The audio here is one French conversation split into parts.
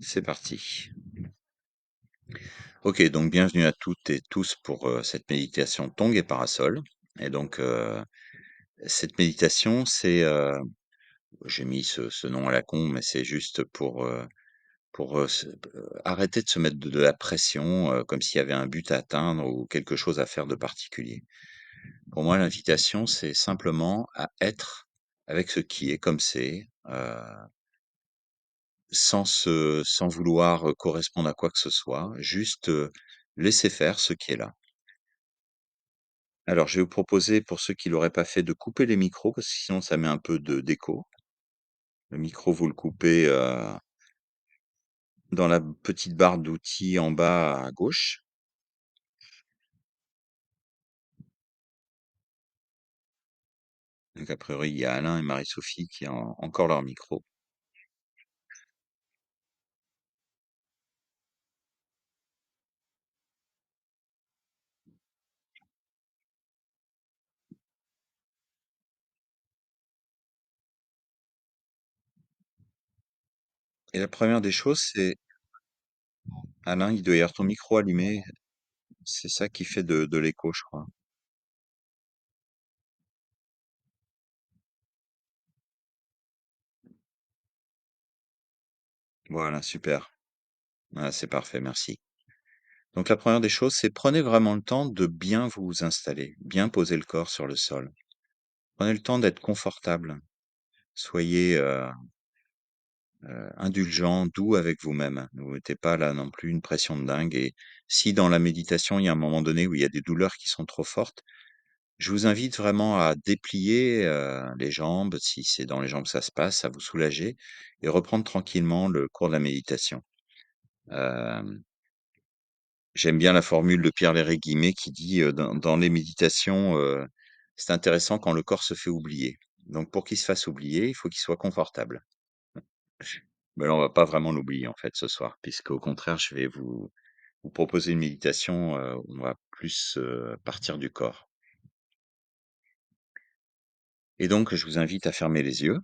C'est parti. OK, donc bienvenue à toutes et tous pour, cette méditation Tongue et Parasol et donc, cette méditation, j'ai mis ce nom à la con, mais c'est juste pour, arrêter de se mettre de la pression, comme s'il y avait un but à atteindre ou quelque chose à faire de particulier. Pour moi, l'invitation, c'est simplement à être avec ce qui est comme c'est, sans vouloir, correspondre à quoi que ce soit, juste, laisser faire ce qui est là. Alors, je vais vous proposer, pour ceux qui l'auraient pas fait, de couper les micros parce que sinon ça met un peu de d'écho. Le micro, vous le coupez, dans la petite barre d'outils en bas à gauche. Donc a priori, il y a Alain et Marie-Sophie qui ont encore leur micro. Et la première des choses, c'est Alain, il doit y avoir ton micro allumé. C'est ça qui fait de l'écho, je crois. Voilà, super. Ah, c'est parfait, merci. Donc la première des choses, c'est prenez vraiment le temps de bien vous installer, bien poser le corps sur le sol. Prenez le temps d'être confortable. Soyez, indulgent, doux avec vous-même. Ne vous mettez pas là non plus une pression de dingue et si dans la méditation, il y a un moment donné où il y a des douleurs qui sont trop fortes, je vous invite vraiment à déplier, les jambes, si c'est dans les jambes que ça se passe, à vous soulager et reprendre tranquillement le cours de la méditation. Hem, J'aime bien la formule de Pierre Léry-Guimet qui dit, dans les méditations, «C'est intéressant quand le corps se fait oublier». Donc pour qu'il se fasse oublier, il faut qu'il soit confortable. Mais là, on va pas vraiment l'oublier, en fait, ce soir, puisqu'au contraire, je vais vous proposer une méditation, où on va plus, partir du corps. Et donc, je vous invite à fermer les yeux.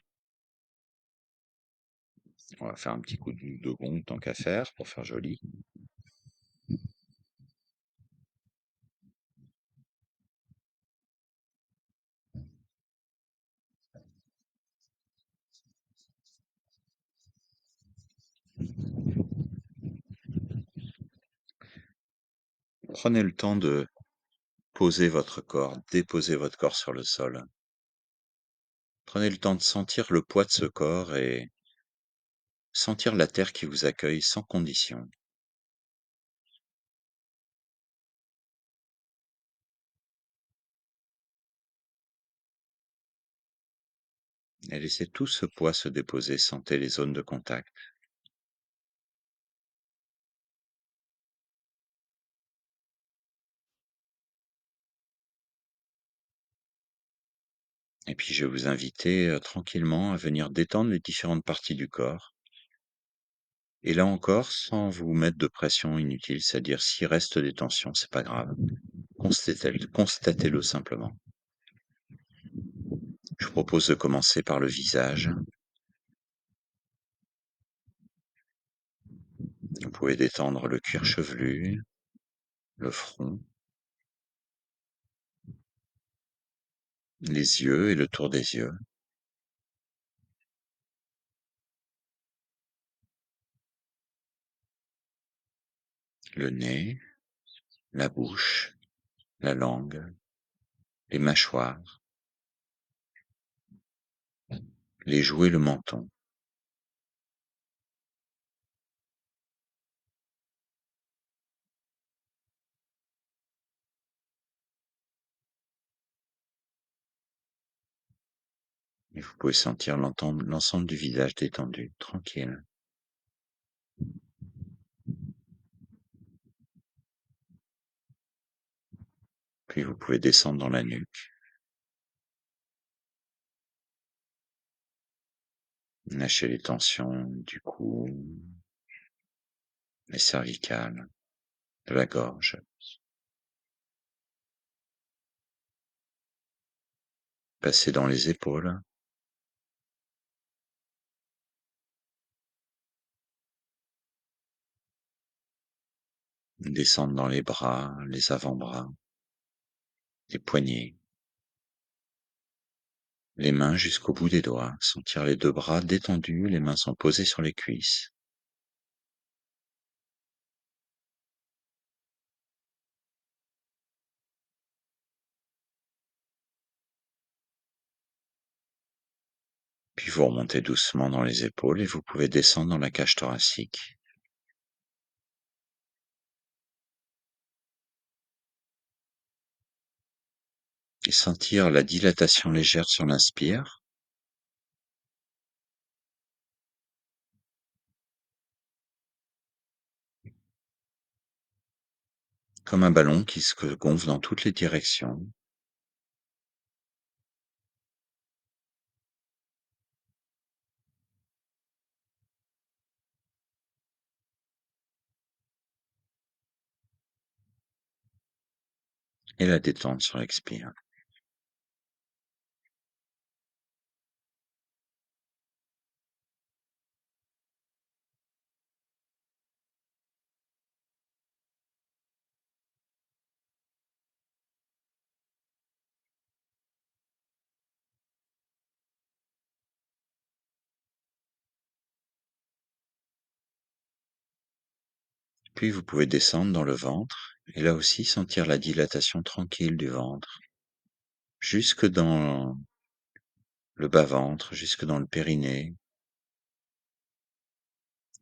On va faire un petit coup de gong tant qu'à faire, pour faire joli. Prenez le temps de poser votre corps, déposer votre corps sur le sol. Prenez le temps de sentir le poids de ce corps et sentir la terre qui vous accueille sans condition. Et laissez tout ce poids se déposer, sentez les zones de contact. Et puis je vais vous inviter, tranquillement à venir détendre les différentes parties du corps. Et là encore, sans vous mettre de pression inutile, c'est-à-dire s'il reste des tensions, c'est pas grave. Constatez-le simplement. Je vous propose de commencer par le visage. Vous pouvez détendre le cuir chevelu, le front, les yeux et le tour des yeux, le nez, la bouche, la langue, les mâchoires, les joues et le menton. Et vous pouvez sentir l'ensemble du visage détendu, tranquille. Puis vous pouvez descendre dans la nuque, lâcher les tensions du cou, les cervicales, de la gorge, passer dans les épaules, Descendre dans les bras, les avant-bras, les poignets, les mains jusqu'au bout des doigts. Sentir les 2 bras détendus, les mains sont posées sur les cuisses. Puis vous remontez doucement dans les épaules et vous pouvez descendre dans la cage thoracique et sentir la dilatation légère sur l'inspire, comme un ballon qui se gonfle dans toutes les directions. Et la détente sur l'expire. Puis vous pouvez descendre dans le ventre et là aussi sentir la dilatation tranquille du ventre, jusque dans le bas-ventre, jusque dans le périnée,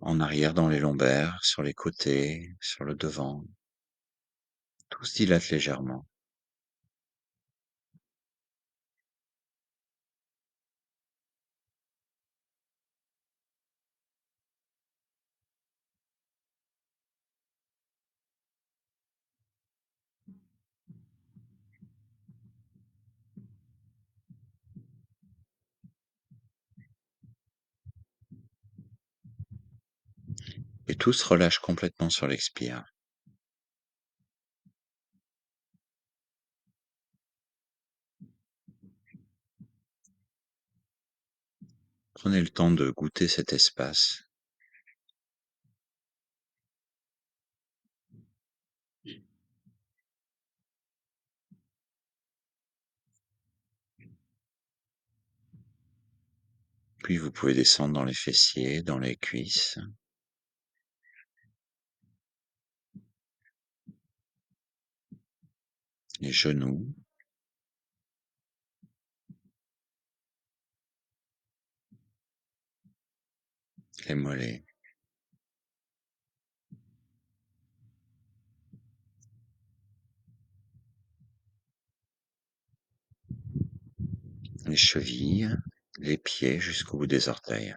en arrière dans les lombaires, sur les côtés, sur le devant. Tout se dilate légèrement. Et tout se relâche complètement sur l'expire. Prenez le temps de goûter cet espace, puis vous pouvez descendre dans les fessiers, dans les cuisses, les genoux, les mollets, les chevilles, les pieds jusqu'au bout des orteils.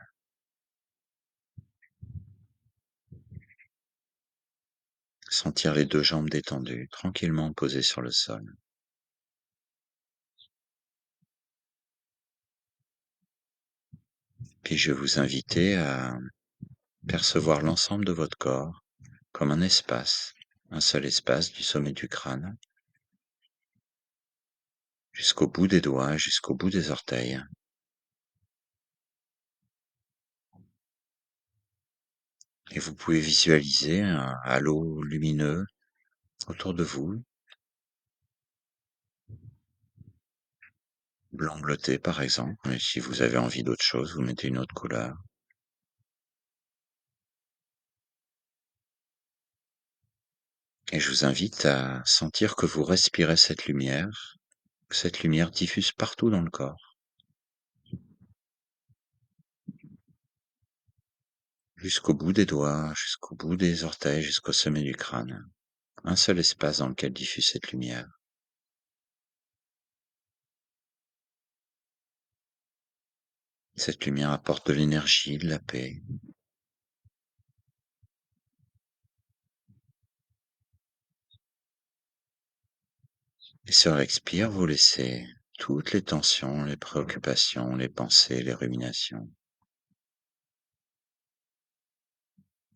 Sentir les 2 jambes détendues, tranquillement posées sur le sol. Puis je vais vous inviter à percevoir l'ensemble de votre corps comme un espace, un seul espace du sommet du crâne jusqu'au bout des doigts, jusqu'au bout des orteils. Et vous pouvez visualiser un halo lumineux autour de vous, blanc bleuté par exemple, mais si vous avez envie d'autre chose, vous mettez une autre couleur. Et je vous invite à sentir que vous respirez cette lumière, que cette lumière diffuse partout dans le corps, jusqu'au bout des doigts, jusqu'au bout des orteils, jusqu'au sommet du crâne. Un seul espace dans lequel diffuse cette lumière. Cette lumière apporte de l'énergie, de la paix. Et sur l'expire, vous laissez toutes les tensions, les préoccupations, les pensées, les ruminations.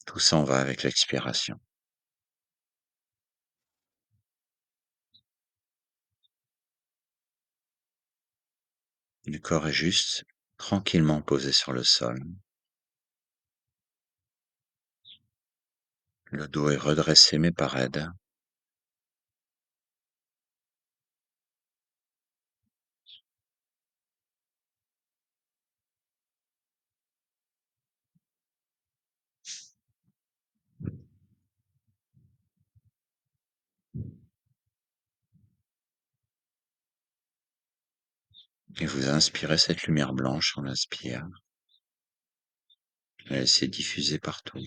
Tout s'en va avec l'expiration. Le corps est juste tranquillement posé sur le sol. Le dos est redressé mais pas raide. Et vous inspirez cette lumière blanche, on inspire. Laissez diffuser partout.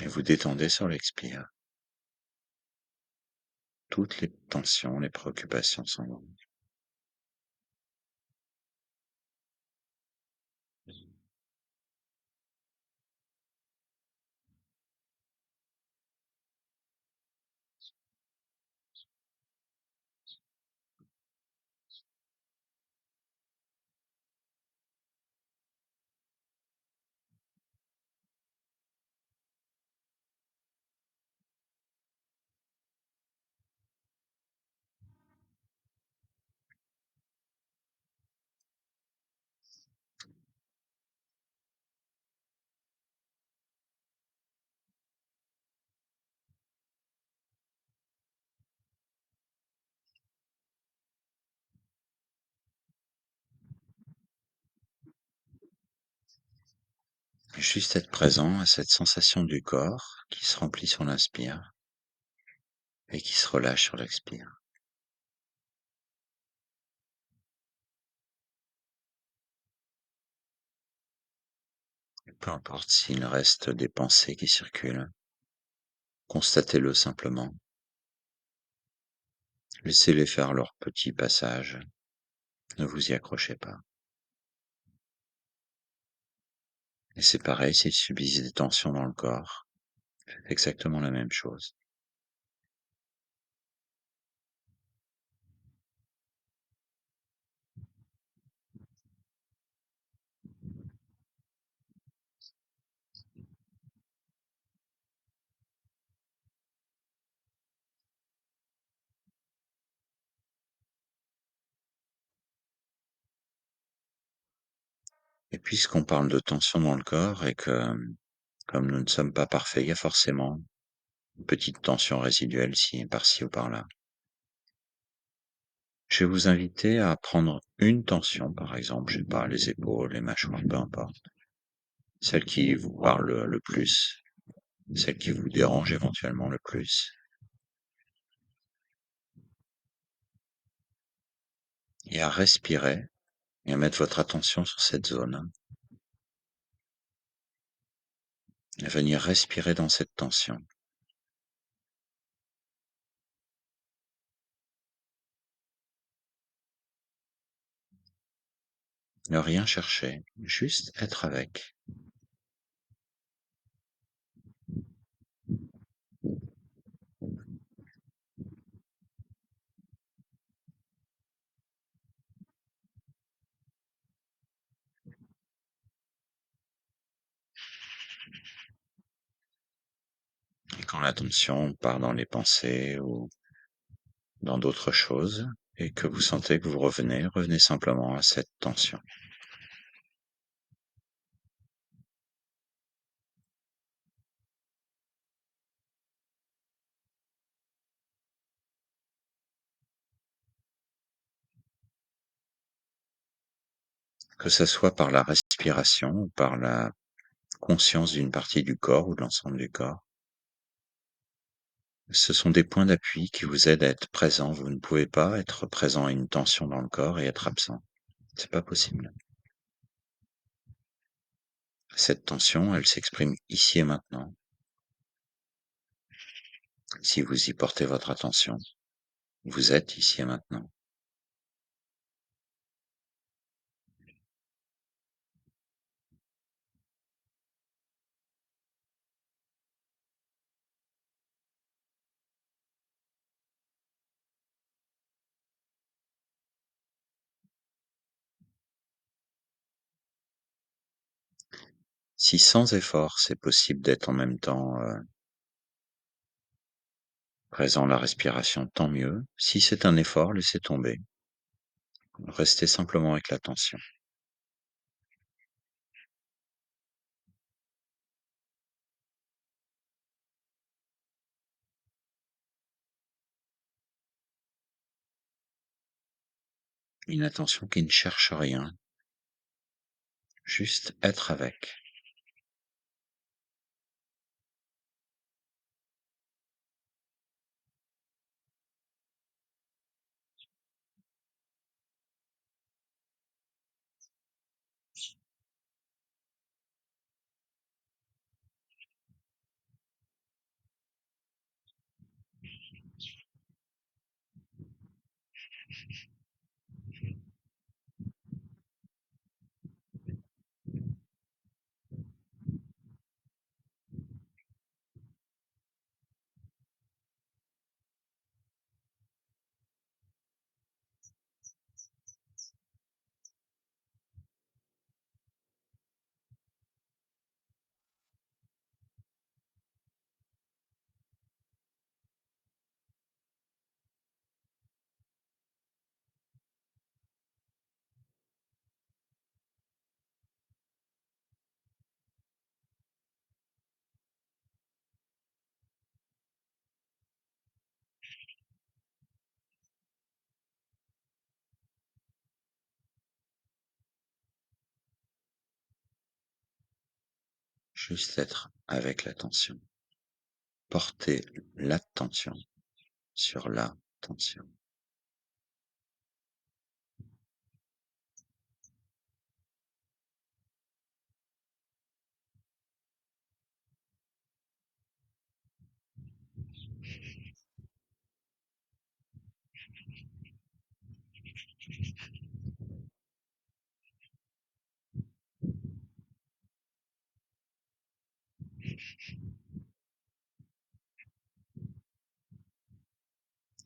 Et vous détendez sur l'expire. Toutes les tensions, les préoccupations s'en vont. Juste être présent à cette sensation du corps qui se remplit sur l'inspire et qui se relâche sur l'expire. Peu importe s'il reste des pensées qui circulent, constatez-le simplement. Laissez-les faire leur petit passage. Ne vous y accrochez pas. Et c'est pareil s'il subsiste des tensions dans le corps. Faites exactement la même chose. Et puisqu'on parle de tension dans le corps et que, comme nous ne sommes pas parfaits, il y a forcément une petite tension résiduelle par-ci ou par-là. Je vais vous inviter à prendre une tension, par exemple, je sais pas, les épaules, les mâchoires, peu importe. Celle qui vous parle le plus, celle qui vous dérange éventuellement le plus, et à respirer et à mettre votre attention sur cette zone, et à venir respirer dans cette tension. Ne rien chercher, juste être avec. Et quand l'attention part dans les pensées ou dans d'autres choses, et que vous sentez que vous revenez, revenez simplement à cette tension. Que ce soit par la respiration ou par la conscience d'une partie du corps ou de l'ensemble du corps. Ce sont des points d'appui qui vous aident à être présent. Vous ne pouvez pas être présent à une tension dans le corps et être absent. C'est pas possible. Cette tension, elle s'exprime ici et maintenant. Si vous y portez votre attention, vous êtes ici et maintenant. Si sans effort, c'est possible d'être en même temps, présent à la respiration, tant mieux. Si c'est un effort, laissez tomber. Restez simplement avec l'attention. Une attention qui ne cherche rien, juste être avec. Juste être avec l'attention. Porter l'attention sur l'attention.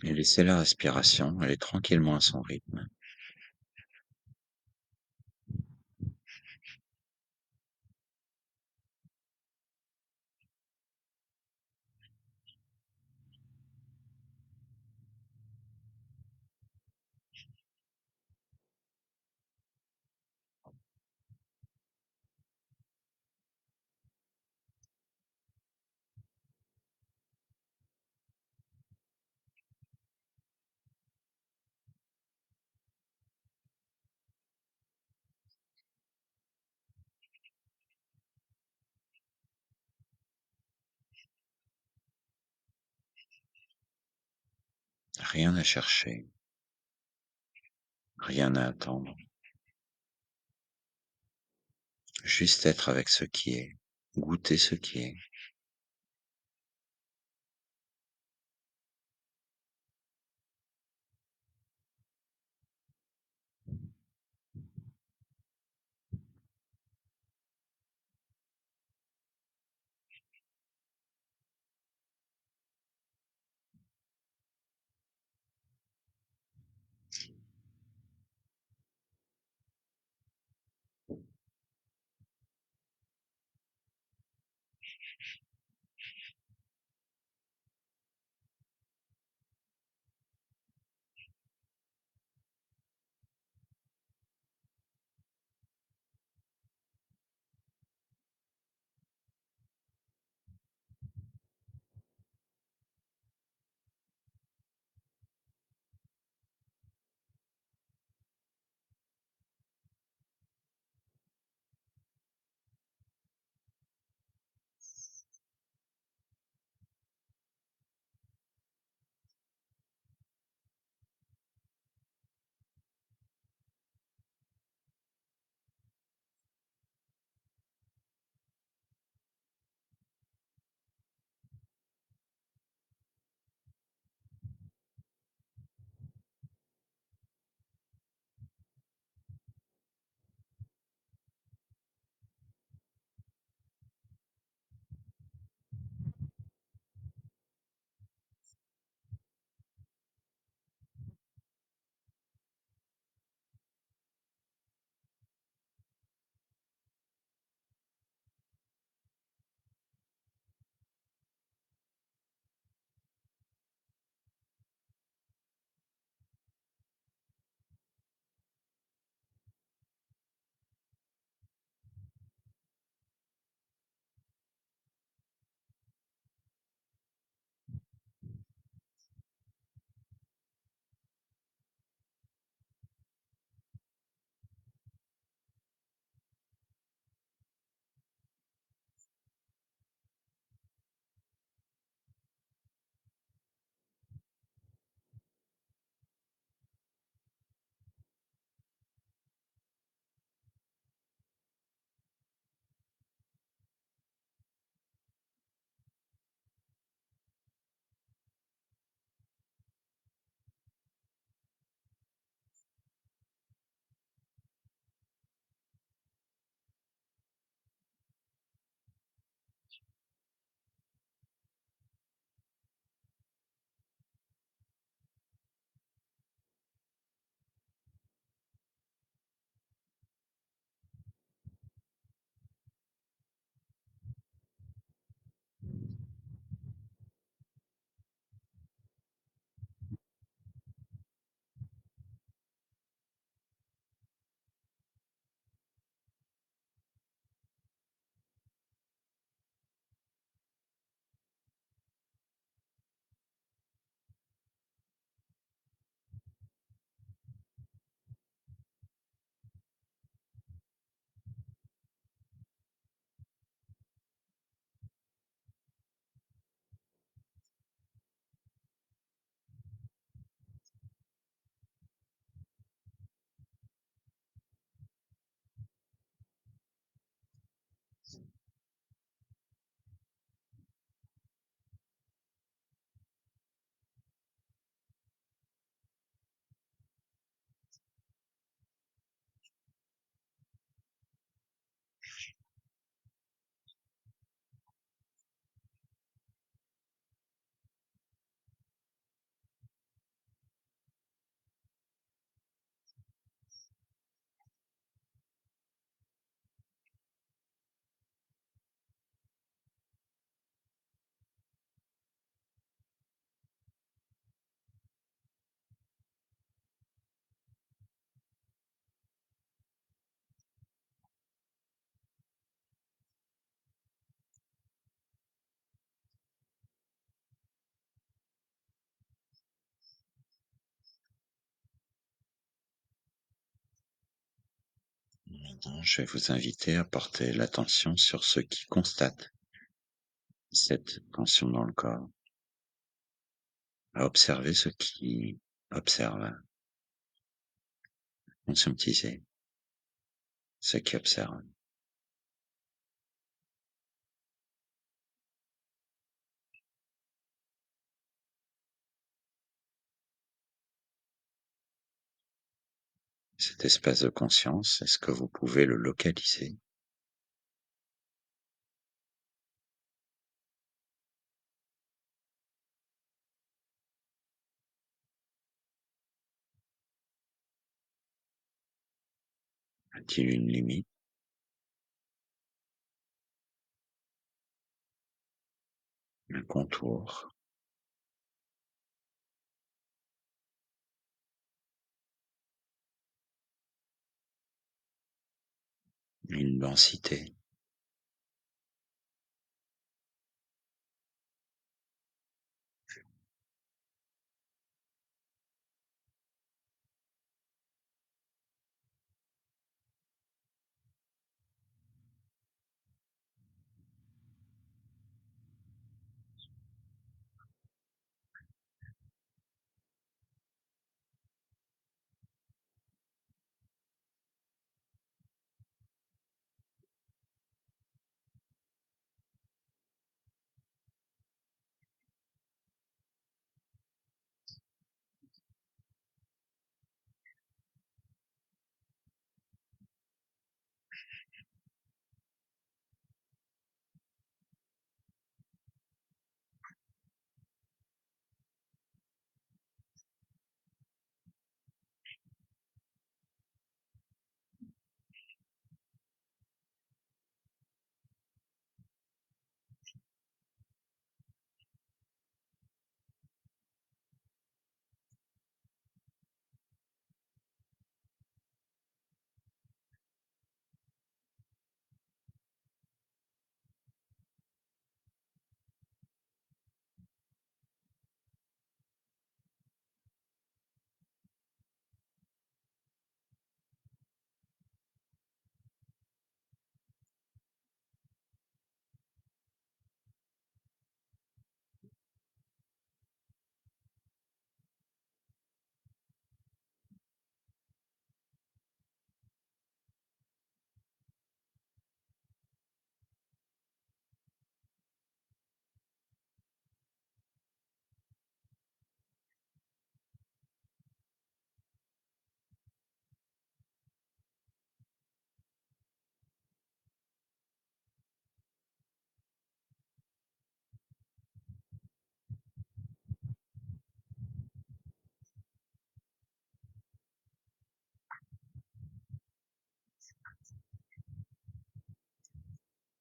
Et laissez la respiration aller tranquillement à son rythme. Rien à chercher, rien à attendre. Juste être avec ce qui est, goûter ce qui est. Maintenant, je vais vous inviter à porter l'attention sur ceux qui constatent cette tension dans le corps, à observer ceux qui observent, conscientiser ceux qui observent. Cet espace de conscience, est-ce que vous pouvez le localiser? A-t-il une limite, un contour, une densité?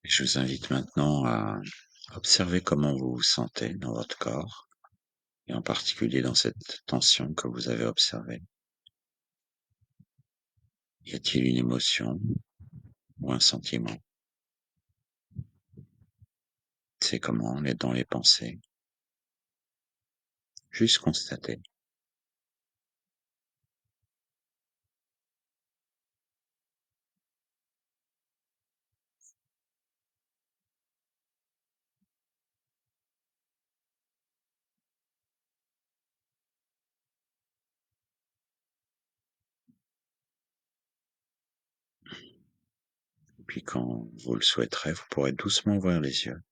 Et je vous invite maintenant à observer comment vous vous sentez dans votre corps et en particulier dans cette tension que vous avez observée. Y a-t-il une émotion ou un sentiment? C'est comment on est dans les pensées? Juste constater. Puis quand vous le souhaiterez, vous pourrez doucement ouvrir les yeux.